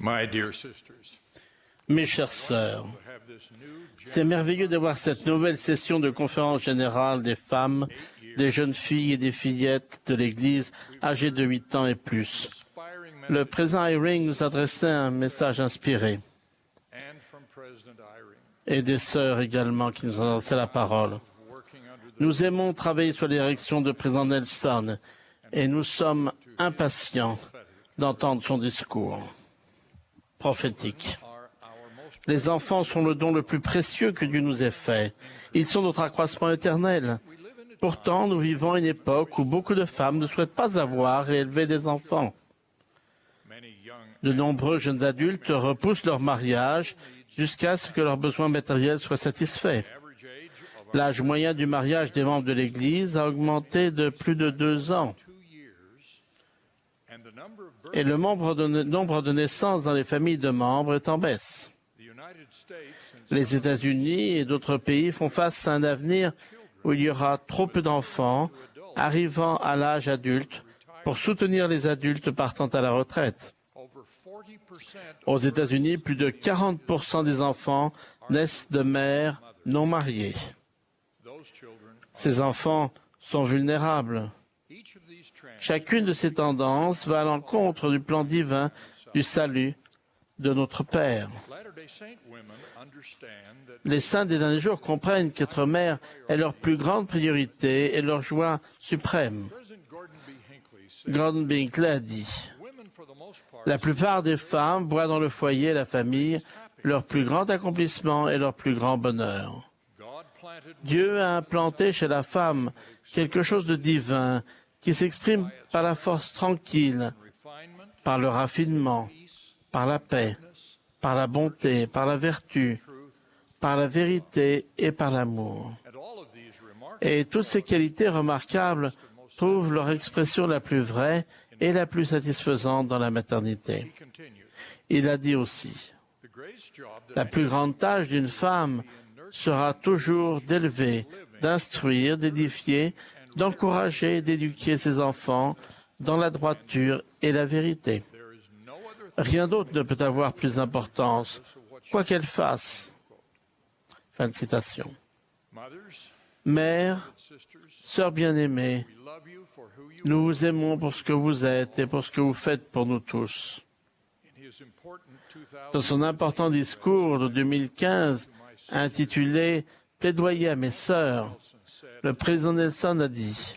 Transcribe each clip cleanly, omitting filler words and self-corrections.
My dear sisters, Mes chères sœurs, c'est merveilleux d'avoir cette nouvelle session de conférence générale des femmes, des jeunes filles et des fillettes de l'Église âgées de 8 ans et plus. Le président Eyring nous adressait un message inspiré et des sœurs également qui nous ont adressé la parole. Nous aimons travailler sous la direction du président Nelson et nous sommes impatients d'entendre son discours prophétique. Les enfants sont le don le plus précieux que Dieu nous ait fait. Ils sont notre accroissement éternel. Pourtant, nous vivons à une époque où beaucoup de femmes ne souhaitent pas avoir et élever des enfants. De nombreux jeunes adultes repoussent leur mariage jusqu'à ce que leurs besoins matériels soient satisfaits. L'âge moyen du mariage des membres de l'Église a augmenté de plus de 2 ans. Et le nombre de naissances dans les familles de membres est en baisse. Les États-Unis et d'autres pays font face à un avenir où il y aura trop peu d'enfants arrivant à l'âge adulte pour soutenir les adultes partant à la retraite. Aux États-Unis, plus de 40% des enfants naissent de mères non mariées. Ces enfants sont vulnérables. Chacune de ces tendances va à l'encontre du plan divin du salut de notre Père. Les saints des derniers jours comprennent qu'être mère est leur plus grande priorité et leur joie suprême. Gordon B. Hinckley a dit « La plupart des femmes voient dans le foyer et la famille leur plus grand accomplissement et leur plus grand bonheur. » Dieu a implanté chez la femme quelque chose de divin qui s'exprime par la force tranquille, par le raffinement, par la paix, par la bonté, par la vertu, par la vérité et par l'amour. Et toutes ces qualités remarquables trouvent leur expression la plus vraie et la plus satisfaisante dans la maternité. Il a dit aussi, la plus grande tâche d'une femme sera toujours d'élever, d'instruire, d'édifier, d'encourager et d'éduquer ses enfants dans la droiture et la vérité. Rien d'autre ne peut avoir plus d'importance, quoi qu'elle fasse. Fin de citation. Mères, sœurs bien-aimées, nous vous aimons pour ce que vous êtes et pour ce que vous faites pour nous tous. Dans son important discours de 2015, intitulé « Plaidoyer à mes sœurs », le président Nelson a dit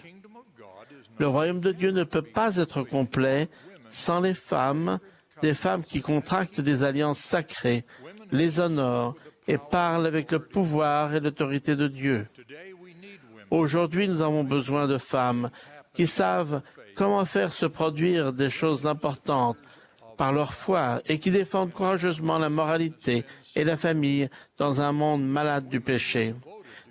« Le royaume de Dieu ne peut pas être complet sans les femmes, des femmes qui contractent des alliances sacrées, les honorent et parlent avec le pouvoir et l'autorité de Dieu. Aujourd'hui, nous avons besoin de femmes qui savent comment faire se produire des choses importantes par leur foi et qui défendent courageusement la moralité et la famille dans un monde malade du péché.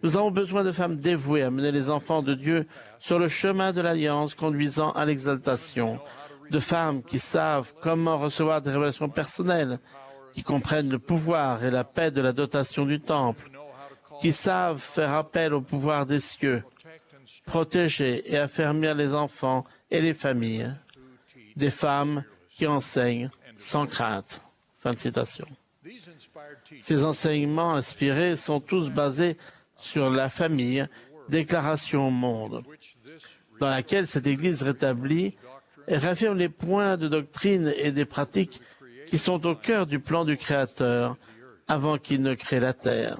Nous avons besoin de femmes dévouées à mener les enfants de Dieu sur le chemin de l'alliance conduisant à l'exaltation, de femmes qui savent comment recevoir des révélations personnelles, qui comprennent le pouvoir et la paix de la dotation du temple, qui savent faire appel au pouvoir des cieux, protéger et affermir les enfants et les familles, des femmes qui enseignent sans crainte. » Fin de citation. Ces enseignements inspirés sont tous basés sur la famille, déclaration au monde, dans laquelle cette Église rétablit et réaffirme les points de doctrine et des pratiques qui sont au cœur du plan du Créateur avant qu'il ne crée la terre.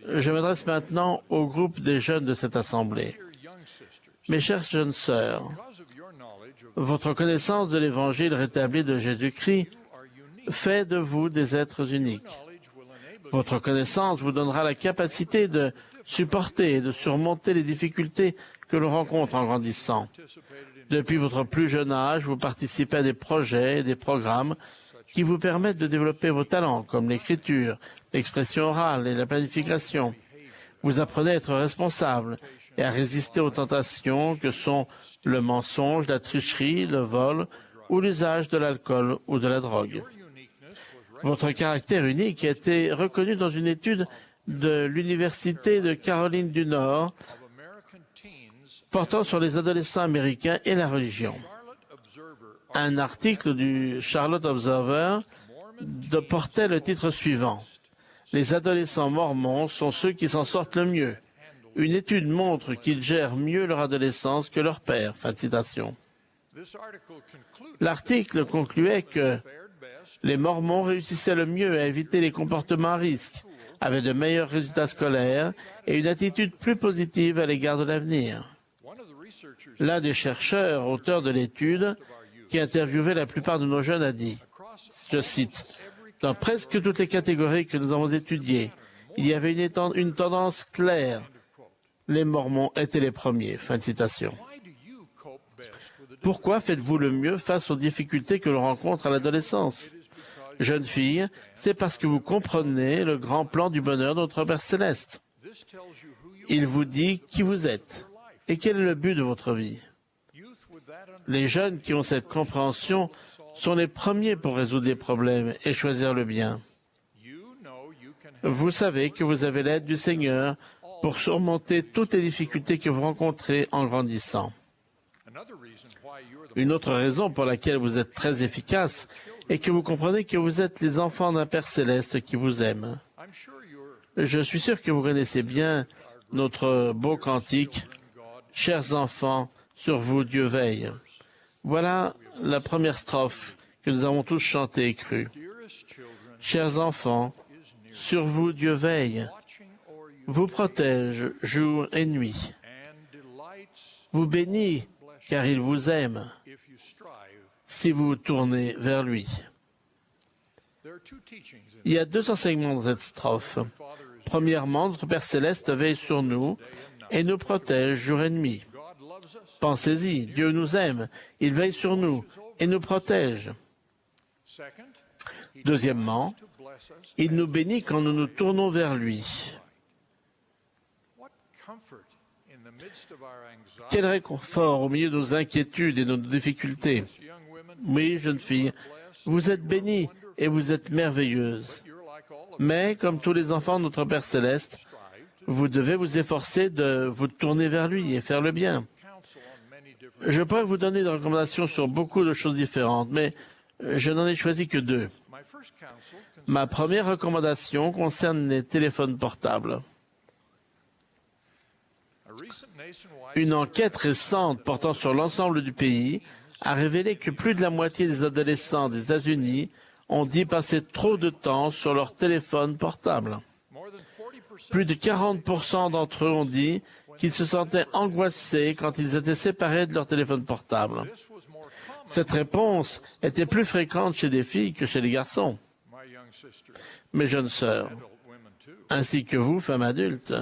Je m'adresse maintenant au groupe des jeunes de cette assemblée. Mes chères jeunes sœurs, votre connaissance de l'Évangile rétabli de Jésus-Christ fait de vous des êtres uniques. Votre connaissance vous donnera la capacité de supporter et de surmonter les difficultés que l'on rencontre en grandissant. Depuis votre plus jeune âge, vous participez à des projets et des programmes qui vous permettent de développer vos talents, comme l'écriture, l'expression orale et la planification. Vous apprenez à être responsable et à résister aux tentations que sont le mensonge, la tricherie, le vol ou l'usage de l'alcool ou de la drogue. Votre caractère unique a été reconnu dans une étude de l'Université de Caroline du Nord portant sur les adolescents américains et la religion. Un article du Charlotte Observer portait le titre suivant: Les adolescents mormons sont ceux qui s'en sortent le mieux. Une étude montre qu'ils gèrent mieux leur adolescence que leur père. Fin de citation. L'article concluait que les Mormons réussissaient le mieux à éviter les comportements à risque, avaient de meilleurs résultats scolaires et une attitude plus positive à l'égard de l'avenir. L'un des chercheurs, auteur de l'étude, qui interviewait la plupart de nos jeunes, a dit, je cite, « Dans presque toutes les catégories que nous avons étudiées, il y avait une tendance claire. Les Mormons étaient les premiers. » Fin de citation. Pourquoi faites-vous le mieux face aux difficultés que l'on rencontre à l'adolescence? Jeune fille, c'est parce que vous comprenez le grand plan du bonheur de notre Père Céleste. Il vous dit qui vous êtes et quel est le but de votre vie. Les jeunes qui ont cette compréhension sont les premiers pour résoudre des problèmes et choisir le bien. Vous savez que vous avez l'aide du Seigneur pour surmonter toutes les difficultés que vous rencontrez en grandissant. Une autre raison pour laquelle vous êtes très efficace est que vous comprenez que vous êtes les enfants d'un Père Céleste qui vous aime. Je suis sûr que vous connaissez bien notre beau cantique « Chers enfants, sur vous Dieu veille ». Voilà la première strophe que nous avons tous chantée et crue. « Chers enfants, sur vous Dieu veille, vous protège jour et nuit, vous bénit car il vous aime, si vous vous tournez vers lui. » Il y a deux enseignements dans cette strophe. Premièrement, notre Père Céleste veille sur nous et nous protège jour et nuit. Pensez-y, Dieu nous aime, il veille sur nous et nous protège. Deuxièmement, il nous bénit quand nous nous tournons vers lui. Quel réconfort au milieu de nos inquiétudes et de nos difficultés. Oui, jeune fille, vous êtes bénie et vous êtes merveilleuse. Mais, comme tous les enfants de notre Père Céleste, vous devez vous efforcer de vous tourner vers lui et faire le bien. Je pourrais vous donner des recommandations sur beaucoup de choses différentes, mais je n'en ai choisi que deux. Ma première recommandation concerne les téléphones portables. Une enquête récente portant sur l'ensemble du pays a révélé que plus de la moitié des adolescents des États-Unis ont dit passer trop de temps sur leur téléphone portable. Plus de 40% d'entre eux ont dit qu'ils se sentaient angoissés quand ils étaient séparés de leur téléphone portable. Cette réponse était plus fréquente chez des filles que chez les garçons. Mes jeunes sœurs, ainsi que vous, femmes adultes,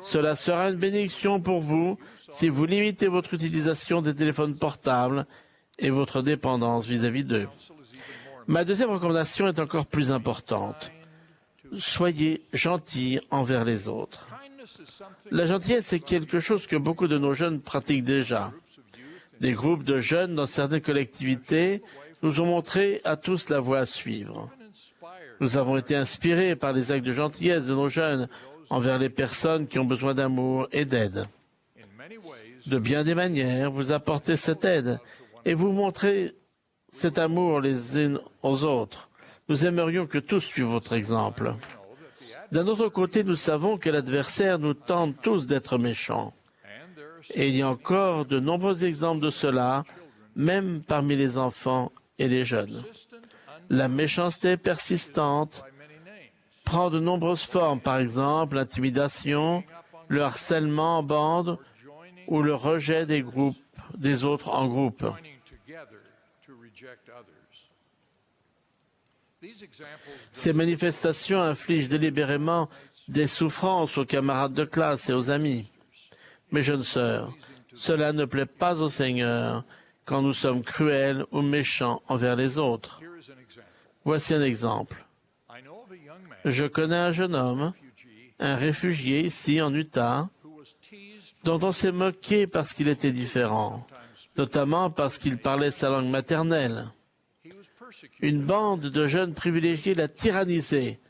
cela sera une bénédiction pour vous si vous limitez votre utilisation des téléphones portables et votre dépendance vis-à-vis d'eux. Ma deuxième recommandation est encore plus importante. Soyez gentils envers les autres. La gentillesse est quelque chose que beaucoup de nos jeunes pratiquent déjà. Des groupes de jeunes dans certaines collectivités nous ont montré à tous la voie à suivre. Nous avons été inspirés par les actes de gentillesse de nos jeunes envers les personnes qui ont besoin d'amour et d'aide. De bien des manières, vous apportez cette aide et vous montrez cet amour les uns aux autres. Nous aimerions que tous suivent votre exemple. D'un autre côté, nous savons que l'adversaire nous tente tous d'être méchants. Et il y a encore de nombreux exemples de cela, même parmi les enfants et les jeunes. La méchanceté persistante prend de nombreuses formes, par exemple l'intimidation, le harcèlement en bande ou le rejet des autres en groupe. Ces manifestations infligent délibérément des souffrances aux camarades de classe et aux amis. Mes jeunes sœurs, cela ne plaît pas au Seigneur quand nous sommes cruels ou méchants envers les autres. Voici un exemple. Je connais un jeune homme, un réfugié ici en Utah, dont on s'est moqué parce qu'il était différent, notamment parce qu'il parlait sa langue maternelle. Une bande de jeunes privilégiés l'a tyrannisé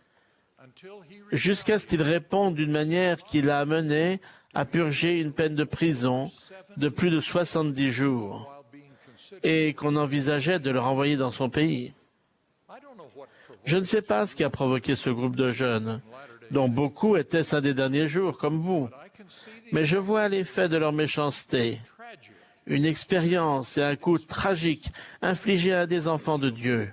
jusqu'à ce qu'il réponde d'une manière qui l'a amené à purger une peine de prison de plus de 70 jours. et qu'on envisageait de le renvoyer dans son pays. Je ne sais pas ce qui a provoqué ce groupe de jeunes, dont beaucoup étaient saints des derniers jours, comme vous, mais je vois l'effet de leur méchanceté, une expérience et un coup tragique infligé à des enfants de Dieu.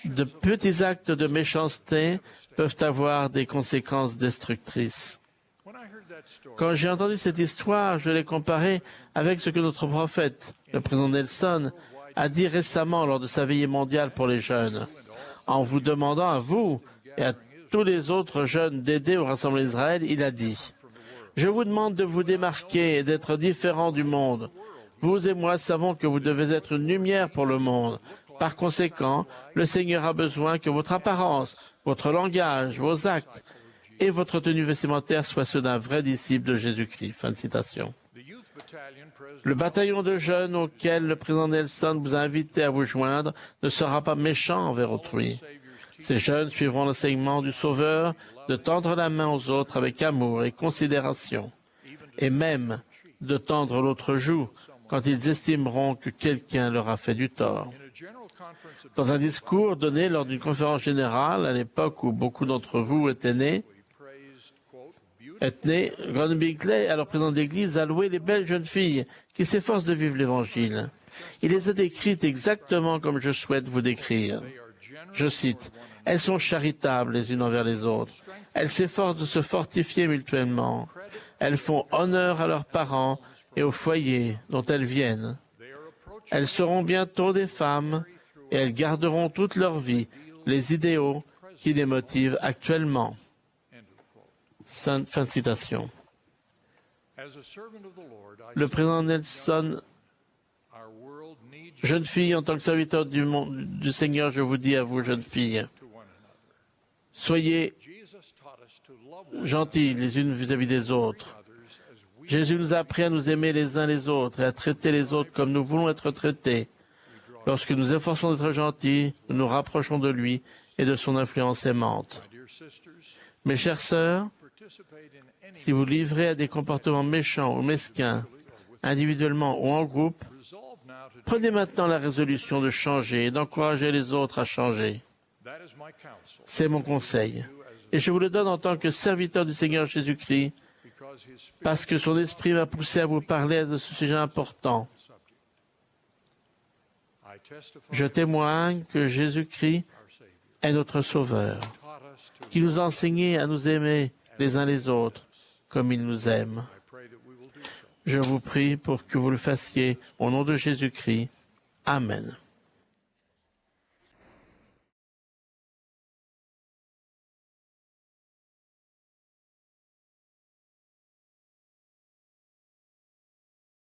De petits actes de méchanceté peuvent avoir des conséquences destructrices. Quand j'ai entendu cette histoire, je l'ai comparée avec ce que notre prophète, le président Nelson, a dit récemment lors de sa veillée mondiale pour les jeunes, en vous demandant à vous et à tous les autres jeunes d'aider au Rassemblement d'Israël, il a dit « Je vous demande de vous démarquer et d'être différents du monde. Vous et moi savons que vous devez être une lumière pour le monde. Par conséquent, le Seigneur a besoin que votre apparence, votre langage, vos actes et votre tenue vestimentaire soient ceux d'un vrai disciple de Jésus-Christ. » Fin de citation. Le bataillon de jeunes auquel le président Nelson vous a invité à vous joindre ne sera pas méchant envers autrui. Ces jeunes suivront l'enseignement du Sauveur de tendre la main aux autres avec amour et considération, et même de tendre l'autre joue quand ils estimeront que quelqu'un leur a fait du tort. Dans un discours donné lors d'une conférence générale à l'époque où beaucoup d'entre vous étaient nés, Gordon Bigley, alors président de l'Église, a loué les belles jeunes filles qui s'efforcent de vivre l'Évangile. Il les a décrites exactement comme je souhaite vous décrire. Je cite, « Elles sont charitables les unes envers les autres. Elles s'efforcent de se fortifier mutuellement. Elles font honneur à leurs parents et au foyer dont elles viennent. Elles seront bientôt des femmes et elles garderont toute leur vie les idéaux qui les motivent actuellement. » Fin de citation. Le président Nelson, jeune fille, en tant que serviteur du Seigneur, je vous dis à vous, jeune fille, soyez gentils les unes vis-à-vis des autres. Jésus nous a appris à nous aimer les uns les autres et à traiter les autres comme nous voulons être traités. Lorsque nous efforçons d'être gentils, nous nous rapprochons de lui et de son influence aimante. Mes chères sœurs, si vous livrez à des comportements méchants ou mesquins, individuellement ou en groupe, prenez maintenant la résolution de changer et d'encourager les autres à changer. C'est mon conseil. Et je vous le donne en tant que serviteur du Seigneur Jésus-Christ, parce que son esprit m'a poussé à vous parler de ce sujet important. Je témoigne que Jésus-Christ est notre Sauveur, qui nous a enseigné à nous aimer les uns les autres, comme il nous aime. Je vous prie pour que vous le fassiez au nom de Jésus-Christ. Amen.